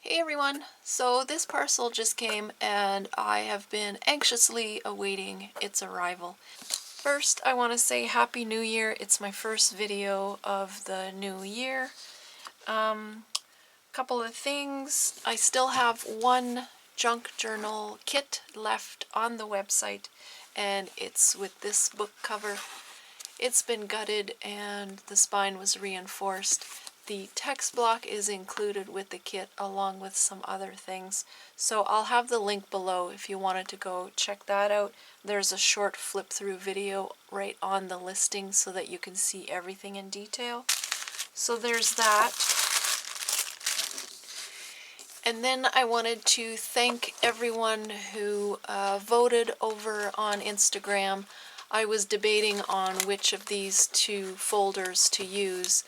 Hey everyone! So this parcel just came and I have been anxiously awaiting its arrival. First, I want to say Happy New Year. It's my first video of the new year. Couple of things. I still have one junk journal kit left on the website, and it's with this book cover. It's been gutted and the spine was reinforced. The text block is included with the kit along with some other things. So I'll have the link below if you wanted to go check that out. There's a short flip through video right on the listing so that you can see everything in detail. So there's that. And then I wanted to thank everyone who voted over on Instagram. I was debating on which of these two folders to use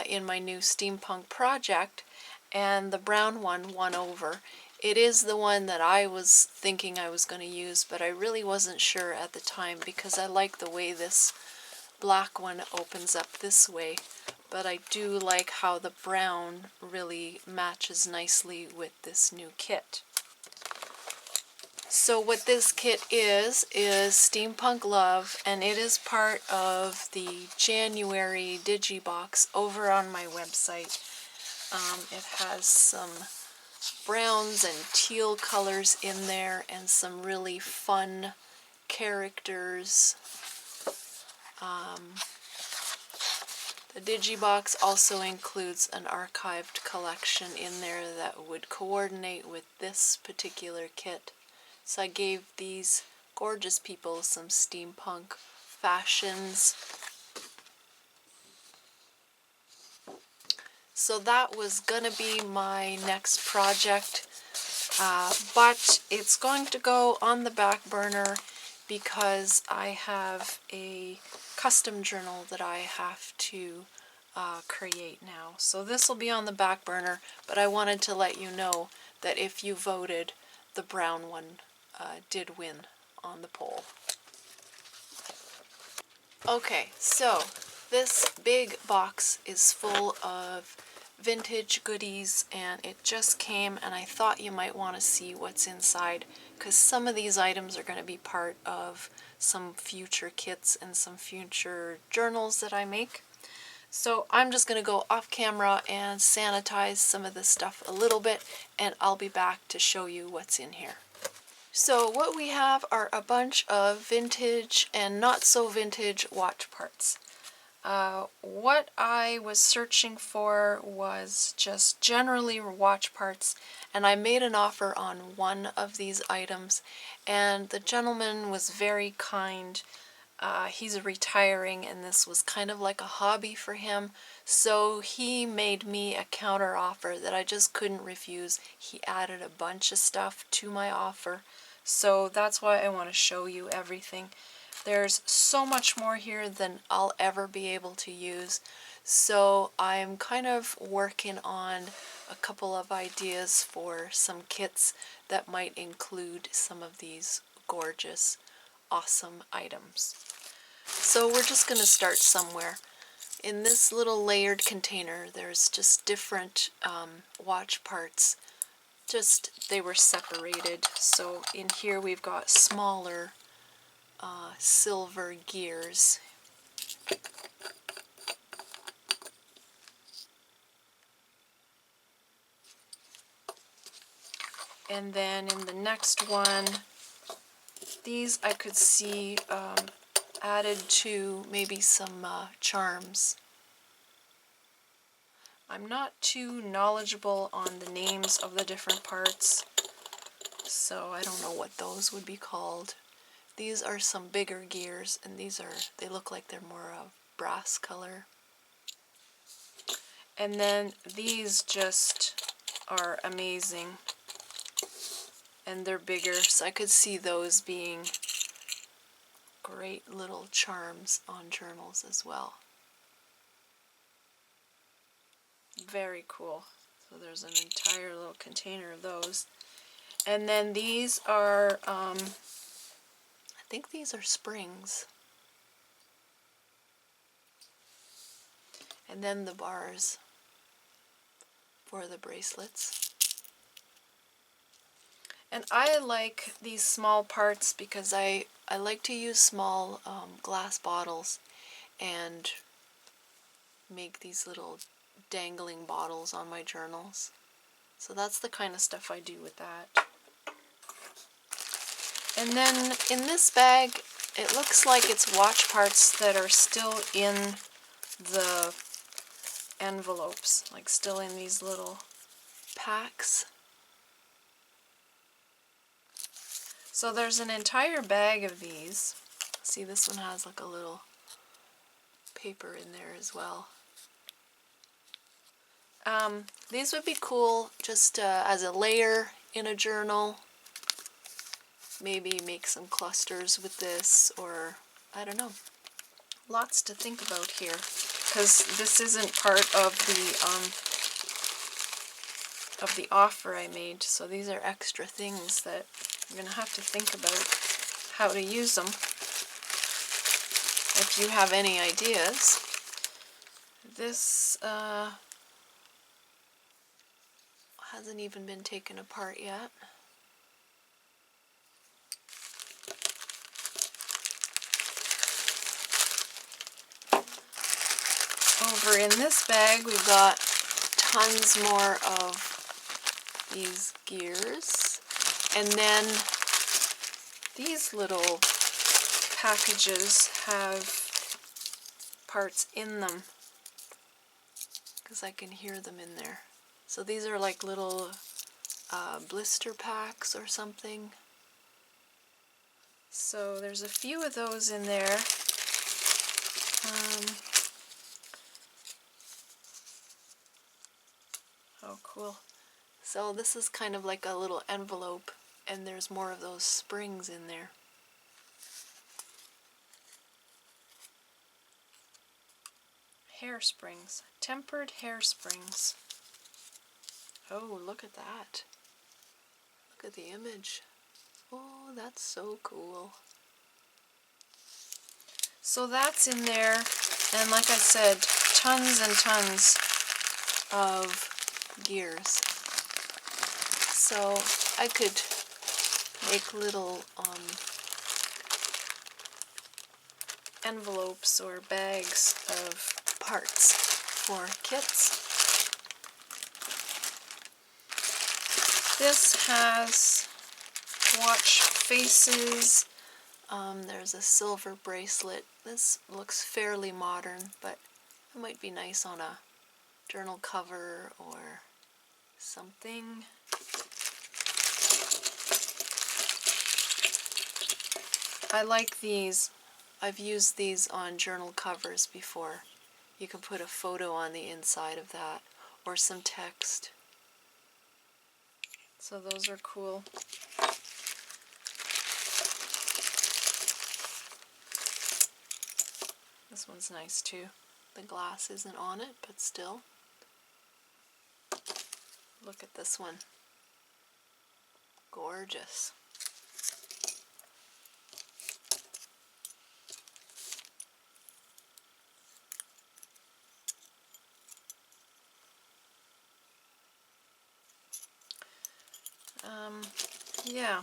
in my new steampunk project, and the brown one won over. It is the one that I was thinking I was going to use, but I really wasn't sure at the time because I like the way this black one opens up this way, but I do like how the brown really matches nicely with this new kit. So what this kit is Steampunk Love, and it is part of the January Digibox over on my website. It has some browns and teal colors in there and some really fun characters. The Digibox also includes an archived collection in there that would coordinate with this particular kit. So I gave these gorgeous people some steampunk fashions. So that was gonna be my next project, but it's going to go on the back burner because I have a custom journal that I have to create now. So this will be on the back burner, but I wanted to let you know that if you voted, the brown one did win on the poll. Okay, so this big box is full of vintage goodies, and it just came, and I thought you might want to see what's inside because some of these items are going to be part of some future kits and some future journals that I make. So I'm just going to go off camera and sanitize some of this stuff a little bit, and I'll be back to show you what's in here. So what we have are a bunch of vintage and not so vintage watch parts. What I was searching for was just generally watch parts, and I made an offer on one of these items, and the gentleman was very kind. He's retiring, and this was kind of like a hobby for him, so he made me a counter offer that I just couldn't refuse. He added a bunch of stuff to my offer, so that's why I want to show you everything. There's so much more here than I'll ever be able to use, so I'm kind of working on a couple of ideas for some kits that might include some of these gorgeous, awesome items. So we're just going to start somewhere. In this little layered container, there's just different watch parts. Just they were separated. So in here we've got smaller silver gears. And then in the next one, these I could see added to maybe some charms. I'm not too knowledgeable on the names of the different parts, so I don't know what those would be called. These are some bigger gears, and they look like they're more of brass color. And then these just are amazing, and they're bigger, so I could see those being great little charms on journals as well. Very cool. So there's an entire little container of those. And then these are, I think these are springs. And then the bars for the bracelets. And I like these small parts because I like to use small glass bottles and make these little dangling bottles on my journals. So that's the kind of stuff I do with that. And then in this bag, it looks like it's watch parts that are still in the envelopes, like still in these little packs. So there's an entire bag of these. See, this one has like a little paper in there as well. These would be cool just as a layer in a journal. Maybe make some clusters with this, or I don't know. Lots to think about here, because this isn't part of the offer I made. So these are extra things that you're gonna have to think about how to use them. If you have any ideas. This hasn't even been taken apart yet. Over in this bag we've got tons more of these gears, and then these little packages have parts in them because I can hear them in there. So these are like little blister packs or something. So there's a few of those in there. Oh, cool. So this is kind of like a little envelope, and there's more of those springs in there. Hair springs. Tempered hair springs. Oh, look at that. Look at the image. Oh, that's so cool. So that's in there, and like I said, tons and tons of gears. So I could make little envelopes or bags of parts for kits. This has watch faces. There's a silver bracelet. This looks fairly modern, but it might be nice on a journal cover or something. I like these. I've used these on journal covers before. You can put a photo on the inside of that or some text. So those are cool. This one's nice too. The glass isn't on it, but still. Look at this one. Gorgeous. Yeah,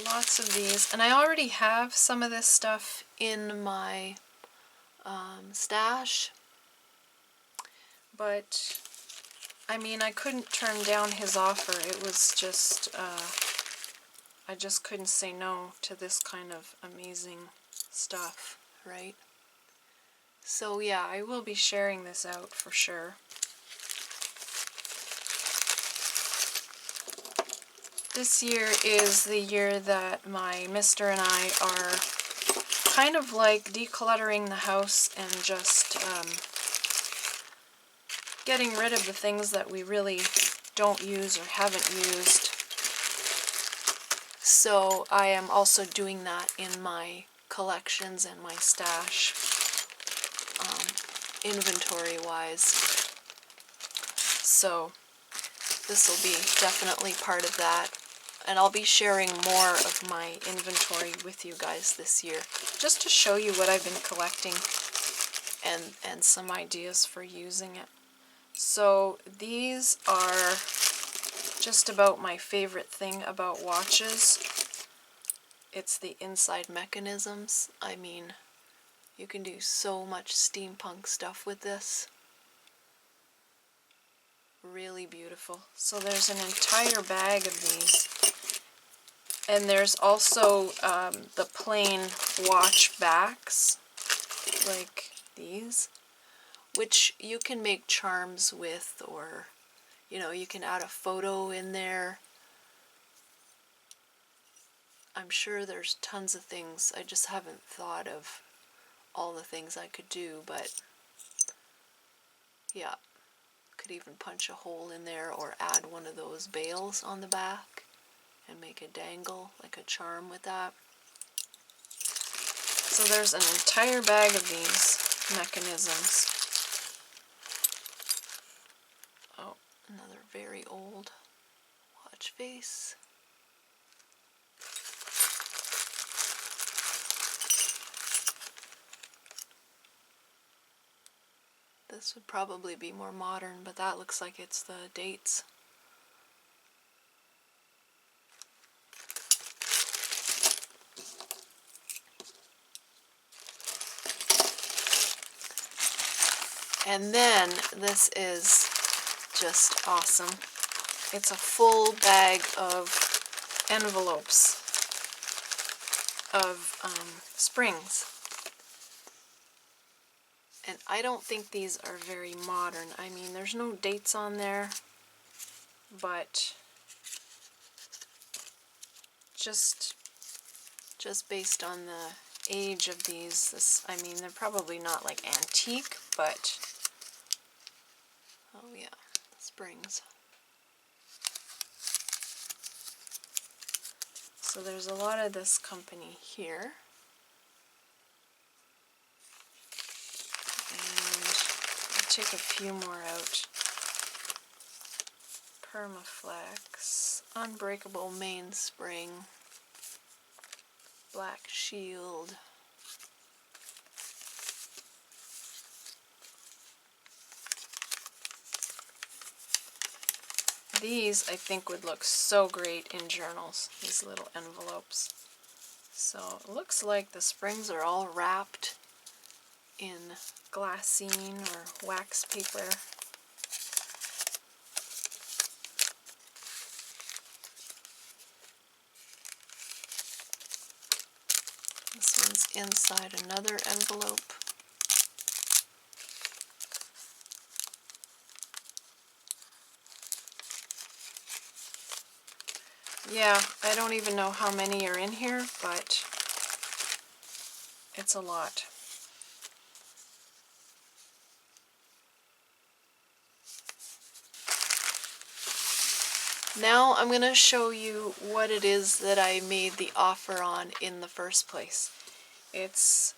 lots of these, and I already have some of this stuff in my stash, but I mean, I couldn't turn down his offer. It was just, I just couldn't say no to this kind of amazing stuff, right? So yeah, I will be sharing this out for sure. This year is the year that my mister and I are kind of like decluttering the house and just getting rid of the things that we really don't use or haven't used. So I am also doing that in my collections and my stash, inventory-wise. So this will be definitely part of that. And I'll be sharing more of my inventory with you guys this year, just to show you what I've been collecting and some ideas for using it. So these are just about my favorite thing about watches. It's the inside mechanisms. I mean, you can do so much steampunk stuff with this. Really beautiful. So there's an entire bag of these. And there's also the plain watch backs, like these, which you can make charms with, or, you know, you can add a photo in there. I'm sure there's tons of things. I just haven't thought of all the things I could do, but yeah. Could even punch a hole in there or add one of those bails on the back and make a dangle, like a charm with that. So there's an entire bag of these mechanisms. Oh, another very old watch face. This would probably be more modern, but that looks like it's the dates. And then this is just awesome. It's a full bag of envelopes of springs. And I don't think these are very modern. I mean, there's no dates on there, but just based on the age of these, I mean, they're probably not like antique, but oh yeah, springs. So there's a lot of this company here. And I'll take a few more out. Permaflex, Unbreakable Mainspring, Black Shield. These, I think, would look so great in journals, these little envelopes. So it looks like the springs are all wrapped in glassine or wax paper. This one's inside another envelope. Yeah, I don't even know how many are in here, but it's a lot. Now I'm going to show you what it is that I made the offer on in the first place. It's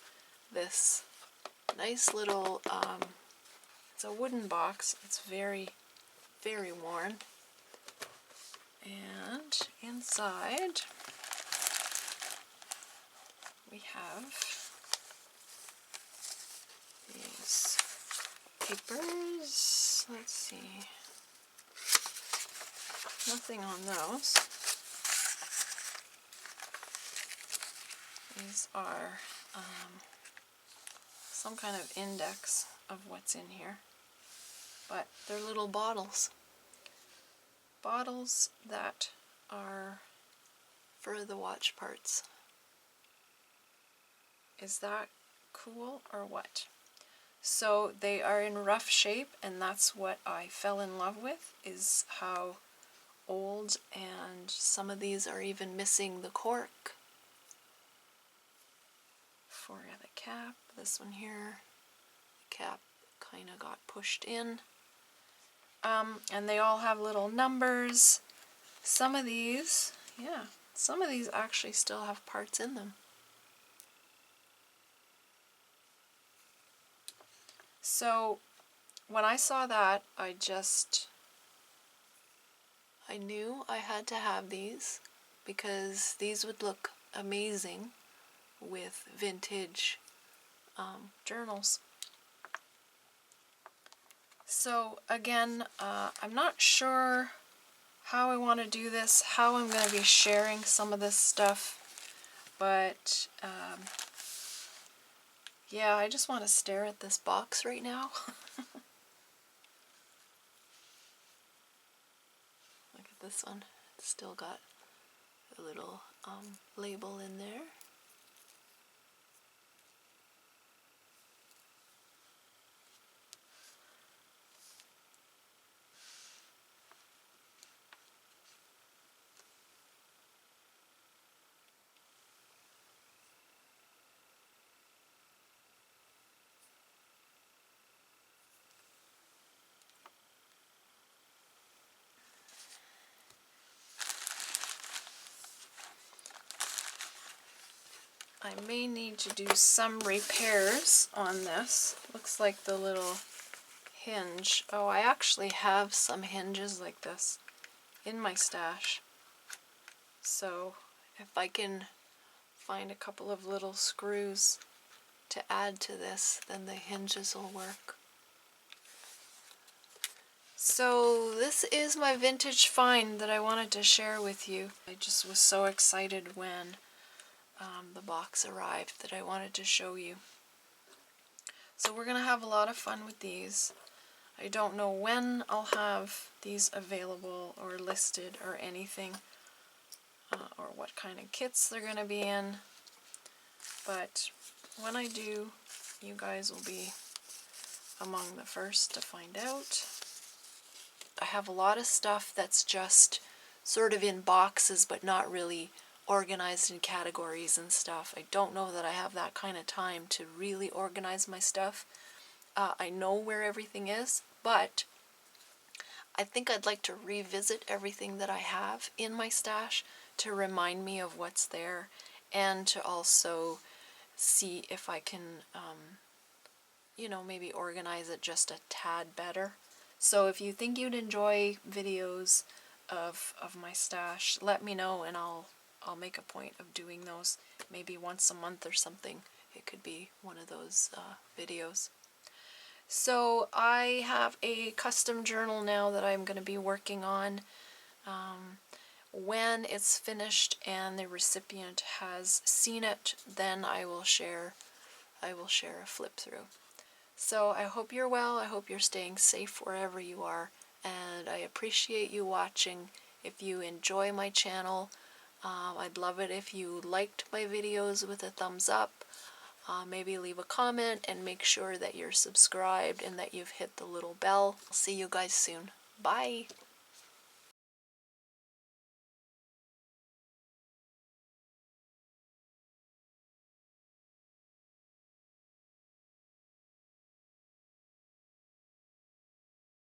this nice little, it's a wooden box. It's very, very worn. And inside we have these papers. Let's see. Nothing on those. These are some kind of index of what's in here. But they're little bottles. Bottles that are for the watch parts. Is that cool or what? So they are in rough shape, and that's what I fell in love with, is how old, and some of these are even missing the cork for the cap. This one here, the cap kind of got pushed in. And they all have little numbers. Some of these, yeah, some of these actually still have parts in them. So when I saw that, I knew I had to have these because these would look amazing with vintage journals. So again, I'm not sure how I want to do this, how I'm going to be sharing some of this stuff, but yeah, I just want to stare at this box right now. Look at this one. It's still got a little label in there. I may need to do some repairs on this. Looks like the little hinge. Oh, I actually have some hinges like this in my stash. So if I can find a couple of little screws to add to this, then the hinges will work. So this is my vintage find that I wanted to share with you. I just was so excited when the box arrived that I wanted to show you. So we're going to have a lot of fun with these. I don't know when I'll have these available or listed or anything, or what kind of kits they're going to be in, but when I do, you guys will be among the first to find out. I have a lot of stuff that's just sort of in boxes but not really organized in categories and stuff. I don't know that I have that kind of time to really organize my stuff. I know where everything is, but I think I'd like to revisit everything that I have in my stash to remind me of what's there, and to also see if I can, you know, maybe organize it just a tad better. So if you think you'd enjoy videos of my stash, let me know and I'll make a point of doing those maybe once a month or something. It could be one of those videos. So I have a custom journal now that I'm going to be working on. When it's finished and the recipient has seen it, then I will share a flip through. So I hope you're well. I hope you're staying safe wherever you are, and I appreciate you watching. If you enjoy my channel, I'd love it if you liked my videos with a thumbs up. Maybe leave a comment and make sure that you're subscribed and that you've hit the little bell. I'll see you guys soon. Bye!